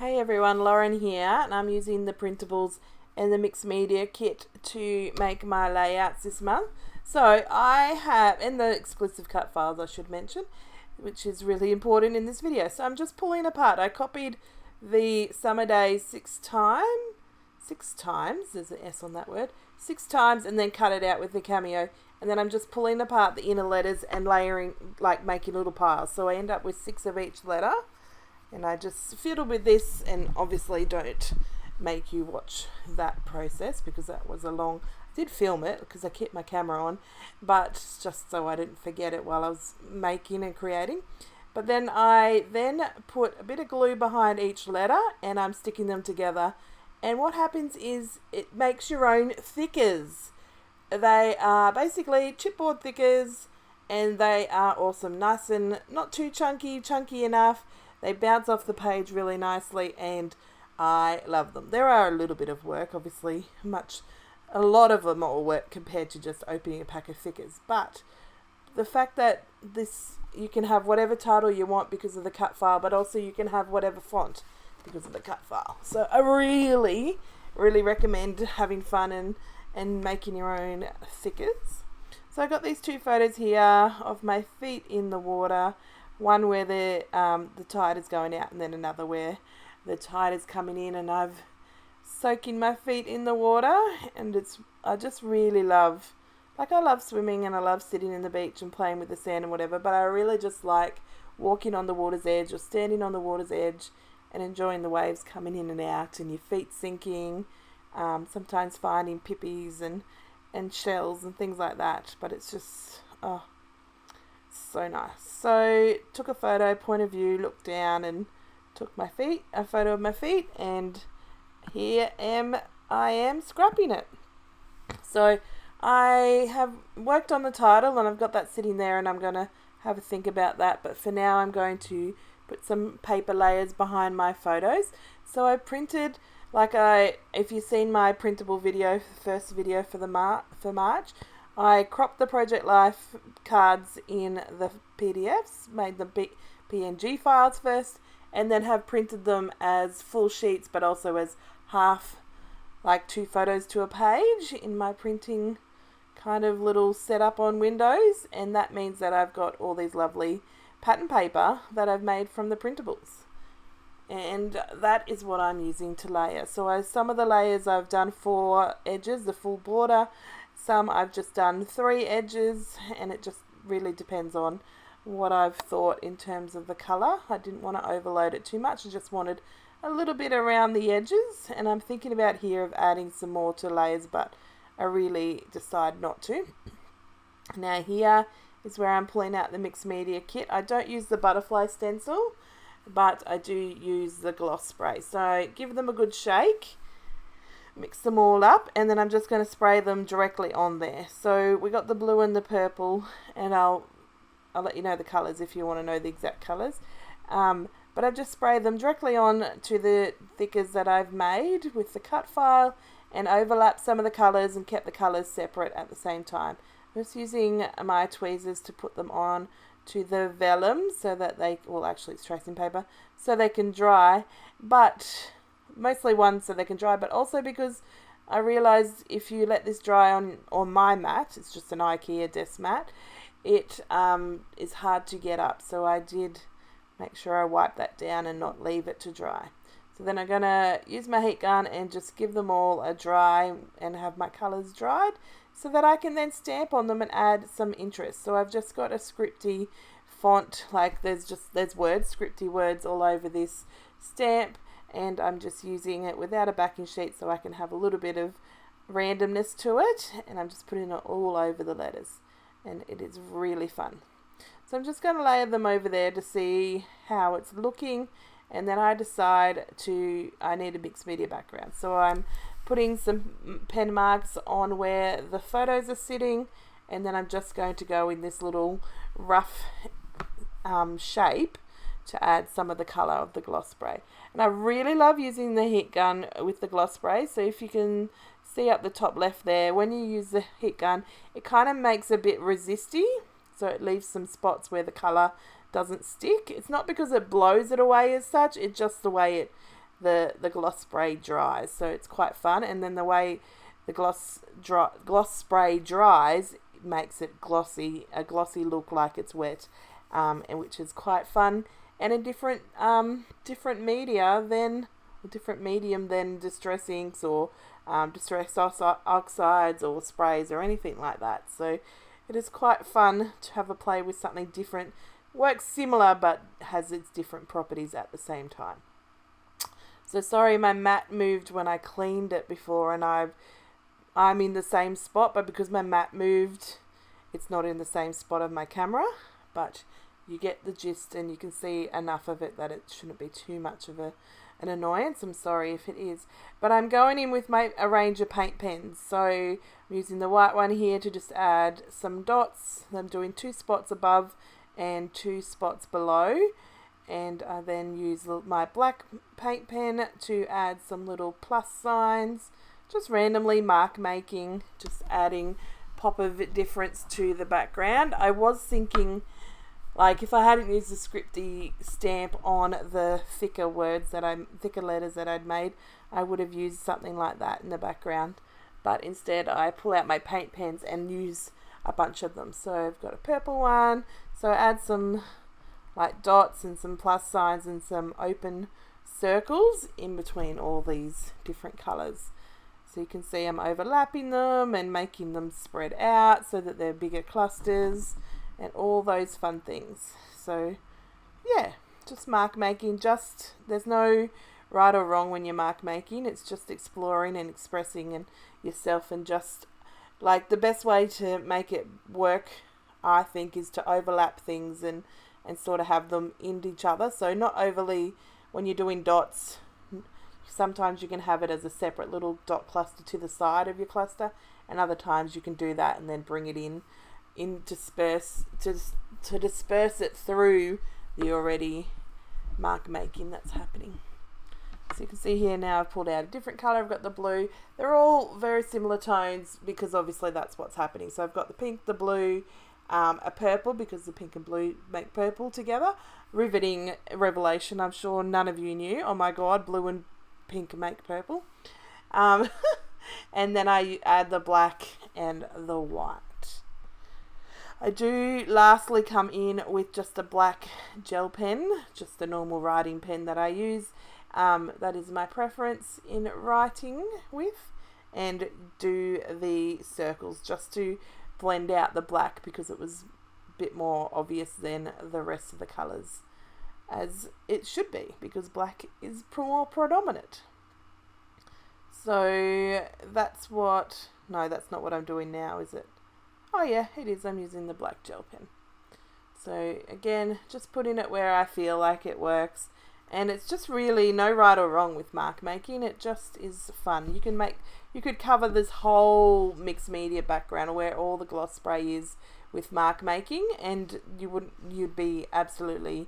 Hey everyone, Lauren here, and I'm using the printables and the mixed media kit to make my layouts this month. So I have, and the exclusive cut files I should mention, which is really important in this video. So I'm just pulling apart. I copied the Summer Days six times, there's an S on that word, 6 times, and then cut it out with the Cameo. And then I'm just pulling apart the inner letters and layering, like making little piles. So I end up with 6 of each letter. And I just fiddle with this, and obviously don't make you watch that process because that was I did film it because I kept my camera on, but just so I didn't forget it while I was making and creating. But then I put a bit of glue behind each letter and I'm sticking them together. And what happens is it makes your own thickers. They are basically chipboard thickers and they are awesome. Nice and not too chunky enough. They bounce off the page really nicely and I love them. There are a little bit of work, obviously, a lot of them are work compared to just opening a pack of thickers. But the fact that you can have whatever title you want because of the cut file, but also you can have whatever font because of the cut file. So I really, really recommend having fun and making your own thickers. So I got these 2 photos here of my feet in the water. One where the tide is going out and then another where the tide is coming in, and I've soaking my feet in the water, and I just really love, I love swimming and I love sitting in the beach and playing with the sand and whatever, but I really just like walking on the water's edge or standing on the water's edge and enjoying the waves coming in and out and your feet sinking, sometimes finding pippies and shells and things like that, but it's just, oh, so nice. So took a photo, point of view, looked down and took a photo of my feet, and I am scrapping it. So I have worked on the title and I've got that sitting there and I'm going to have a think about that, but for now I'm going to put some paper layers behind my photos. So I printed, if you've seen my printable video, first video for March, I cropped the Project Life cards in the PDFs, made them PNG files first, and then have printed them as full sheets, but also as half, 2 photos to a page in my printing kind of little setup on Windows. And that means that I've got all these lovely pattern paper that I've made from the printables. And that is what I'm using to layer. So some of the layers I've done 4 edges, the full border. Some I've just done 3 edges, and it just really depends on what I've thought in terms of the colour. I didn't want to overload it too much. I just wanted a little bit around the edges, and I'm thinking about here of adding some more to layers, but I really decide not to. Now here is where I'm pulling out the mixed media kit. I don't use the butterfly stencil, but I do use the gloss spray. So give them a good shake. Mix them all up, and then I'm just going to spray them directly on there. So we got the blue and the purple, and I'll let you know the colours if you want to know the exact colours. But I've just sprayed them directly on to the thickers that I've made with the cut file, and overlapped some of the colours and kept the colours separate at the same time. I'm just using my tweezers to put them on to the vellum so that it's tracing paper, so they can dry, but mostly so they can dry, but also because I realized if you let this dry on my mat, it's just an IKEA desk mat, it is hard to get up. So I did make sure I wipe that down and not leave it to dry. So then I'm going to use my heat gun and just give them all a dry and have my colors dried so that I can then stamp on them and add some interest. So I've just got a scripty font, there's scripty words all over this stamp, and I'm just using it without a backing sheet so I can have a little bit of randomness to it, and I'm just putting it all over the letters, and it is really fun. So I'm just going to layer them over there to see how it's looking, and then I decide I need a mixed media background. So I'm putting some pen marks on where the photos are sitting, and then I'm just going to go in this little rough shape to add some of the colour of the gloss spray. And I really love using the heat gun with the gloss spray. So if you can see up the top left there, when you use the heat gun, it kind of makes a bit resisty. So it leaves some spots where the colour doesn't stick. It's not because it blows it away as such, it's just the way the gloss spray dries. So it's quite fun. And then the way the gloss spray dries makes it a glossy look like it's wet, and which is quite fun, and a different medium than distress inks or distress oxides or sprays or anything like that. So it is quite fun to have a play with something different. Works similar but has its different properties at the same time. So sorry my mat moved when I cleaned it before, and I'm in the same spot, but because my mat moved, it's not in the same spot of my camera, but you get the gist and you can see enough of it that it shouldn't be too much of an annoyance. I'm sorry if it is. But I'm going in with a range of paint pens. So I'm using the white one here to just add some dots. I'm doing 2 spots above and 2 spots below. And I then use my black paint pen to add some little plus signs. Just randomly mark making, just adding pop of difference to the background. I was thinking, like, if I hadn't used the Scripty stamp on the thicker letters that I'd made, I would have used something like that in the background. But instead I pull out my paint pens and use a bunch of them. So I've got a purple one, so I add some like dots and some plus signs and some open circles in between all these different colours. So you can see I'm overlapping them and making them spread out so that they're bigger clusters and all those fun things. So yeah, just mark making. There's no right or wrong when you're mark making. It's just exploring and expressing and yourself, and just like the best way to make it work, I think, is to overlap things and sort of have them in each other. So not overly, when you're doing dots, sometimes you can have it as a separate little dot cluster to the side of your cluster, and other times you can do that and then bring it in disperse it through the already mark making that's happening. So you can see here now I've pulled out a different color. I've got the blue. They're all very similar tones because obviously that's what's happening. So I've got the pink, the blue, a purple, because the pink and blue make purple together. Riveting revelation, I'm sure none of you knew. Oh my god, blue and pink make purple. And then I add the black and the white. I do lastly come in with just a black gel pen, just the normal writing pen that I use. That is my preference in writing with, and do the circles just to blend out the black because it was a bit more obvious than the rest of the colours, as it should be, because black is more predominant. So that's not what I'm doing now, is it? Oh yeah, it is. I'm using the black gel pen. So again, just putting it where I feel like it works. And it's just really no right or wrong with mark making. It just is fun. You could cover this whole mixed media background where all the gloss spray is with mark making, and you'd be absolutely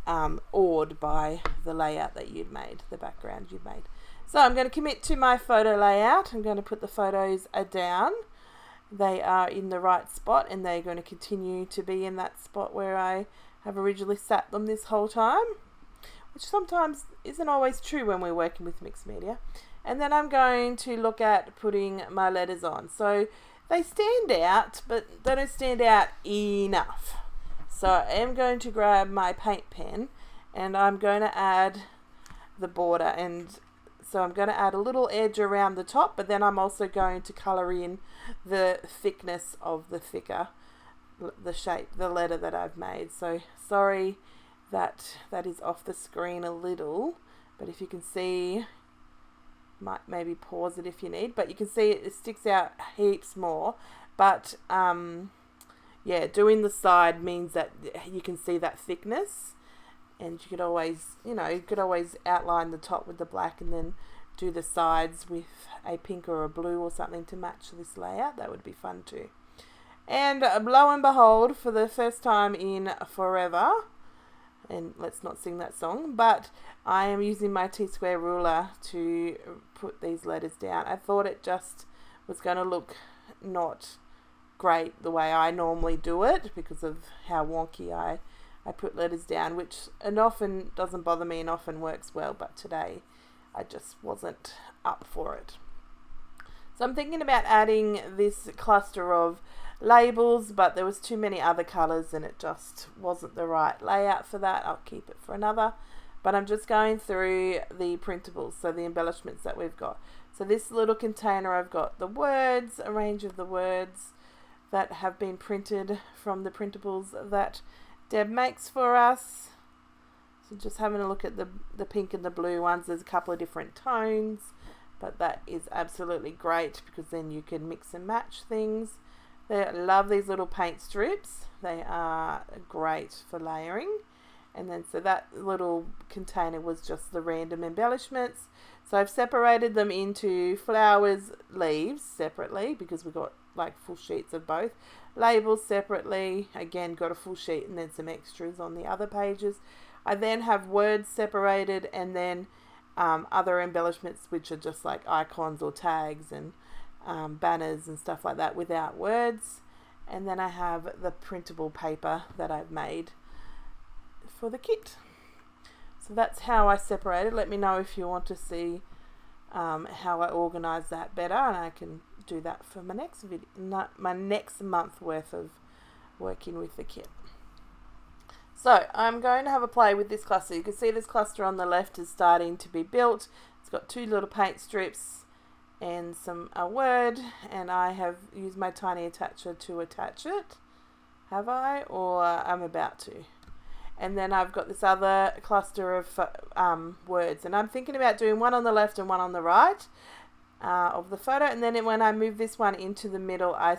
awed by the layout that you'd made, the background you'd made. So I'm going to commit to my photo layout. I'm going to put the photos down. They are in the right spot, and they're going to continue to be in that spot where I have originally sat them this whole time, which sometimes isn't always true when we're working with mixed media. And then I'm going to look at putting my letters on. So they stand out, but they don't stand out enough. So I am going to grab my paint pen, and I'm going to add the border, and so I'm going to add a little edge around the top, but then I'm also going to colour in the thickness of the shape, the letter that I've made. So sorry that is off the screen a little, but if you can see, might maybe pause it if you need, but you can see it sticks out heaps more. But yeah, doing the side means that you can see that thickness. And you could always outline the top with the black and then do the sides with a pink or a blue or something to match this layout. That would be fun too. And lo and behold, for the first time in forever, and let's not sing that song, but I am using my T-square ruler to put these letters down. I thought it just was going to look not great the way I normally do it because of how wonky I I put letters down, which and often doesn't bother me and often works well, but today I just wasn't up for it. So I'm thinking about adding this cluster of labels, but there was too many other colours and it just wasn't the right layout for that. I'll keep it for another. But I'm just going through the printables, so the embellishments that we've got. So this little container, I've got the words, a range of the words that have been printed from the printables that Deb makes for us. So just having a look at the pink and the blue ones. There's a couple of different tones, but that is absolutely great because then you can mix and match things. I love these little paint strips. They are great for layering. And then so that little container was just the random embellishments. So I've separated them into flowers, leaves separately because we've got like full sheets of both. Labels separately, again got a full sheet and then some extras on the other pages. I then have words separated and then other embellishments which are just like icons or tags and banners and stuff like that without words. And then I have the printable paper that I've made for the kit. So that's how I separated. Let me know if you want to see how I organize that better, and I can do that for my next video, my next month worth of working with the kit. So I'm going to have a play with this cluster. You can see this cluster on the left is starting to be built. It's got two little paint strips and a word, and I have used my tiny attacher to attach it. Have I? Or I'm about to. And then I've got this other cluster of words, and I'm thinking about doing one on the left and one on the right of the photo. And then when I move this one into the middle, I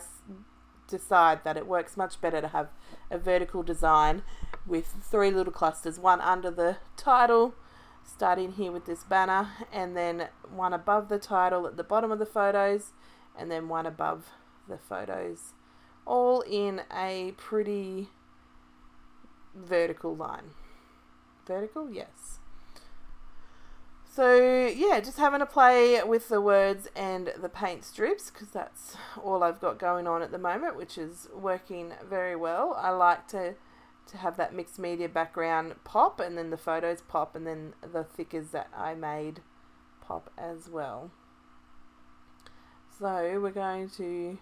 decide that it works much better to have a vertical design with three little clusters, one under the title, starting here with this banner, and then one above the title at the bottom of the photos, and then one above the photos, all in a pretty vertical line. Vertical, yes. So yeah, just having a play with the words and the paint strips because that's all I've got going on at the moment, which is working very well. I like to have that mixed media background pop, and then the photos pop, and then the thickers that I made pop as well. So we're going to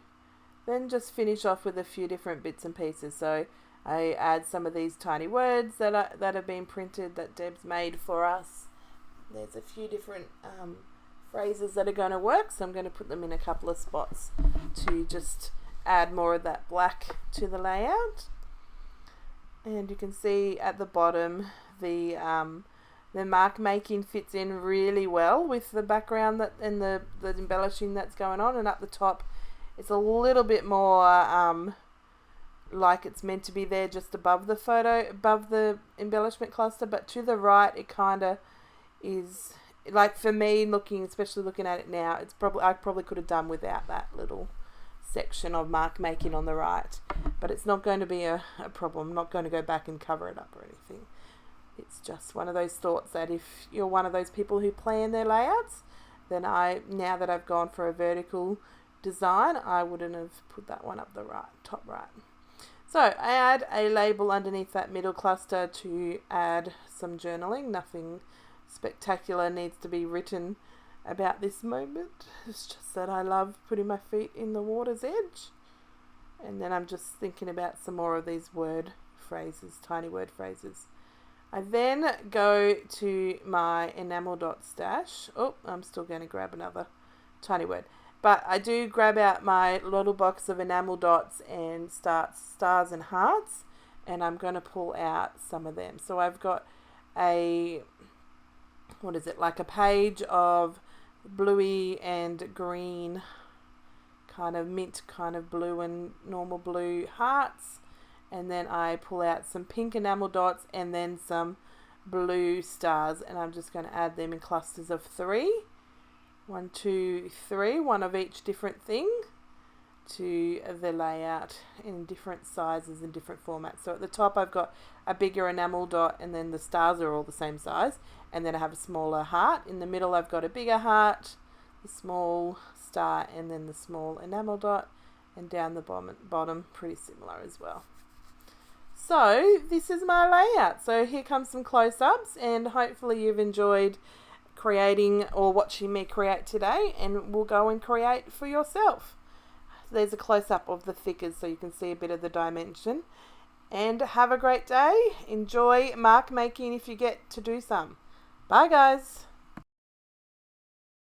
then just finish off with a few different bits and pieces. So I add some of these tiny words that have been printed that Deb's made for us. There's a few different phrases that are going to work, so I'm going to put them in a couple of spots to just add more of that black to the layout. And you can see at the bottom the mark making fits in really well with the background and the embellishing that's going on. And up the top, it's a little bit more like it's meant to be there just above the photo, above the embellishment cluster, but to the right it kind of is, like for me especially looking at it now, I probably could have done without that little section of mark making on the right, but it's not going to be a problem. I'm not going to go back and cover it up or anything. It's just one of those thoughts that if you're one of those people who plan their layouts, then now that I've gone for a vertical design, I wouldn't have put that one up the top right. So I add a label underneath that middle cluster to add some journaling. Nothing spectacular needs to be written about this moment. It's just that I love putting my feet in the water's edge. And then I'm just thinking about some more of these word phrases, tiny word phrases. I then go to my enamel dot stash. Oh, I'm still going to grab another tiny word. But I do grab out my little box of enamel dots and start stars and hearts, and I'm going to pull out some of them. So I've got like a page of bluey and green, kind of mint, kind of blue and normal blue hearts, and then I pull out some pink enamel dots and then some blue stars, and I'm just going to add them in clusters of 3. 1, 2, 3, one of each different thing to the layout in different sizes and different formats. So at the top I've got a bigger enamel dot, and then the stars are all the same size, and then I have a smaller heart. In the middle I've got a bigger heart, the small star, and then the small enamel dot, and down the bottom pretty similar as well. So this is my layout. So here comes some close-ups, and hopefully you've enjoyed creating or watching me create today, and we'll go and create for yourself. There's a close-up of the figures so you can see a bit of the dimension. And have a great day. Enjoy mark making if you get to do some. Bye guys.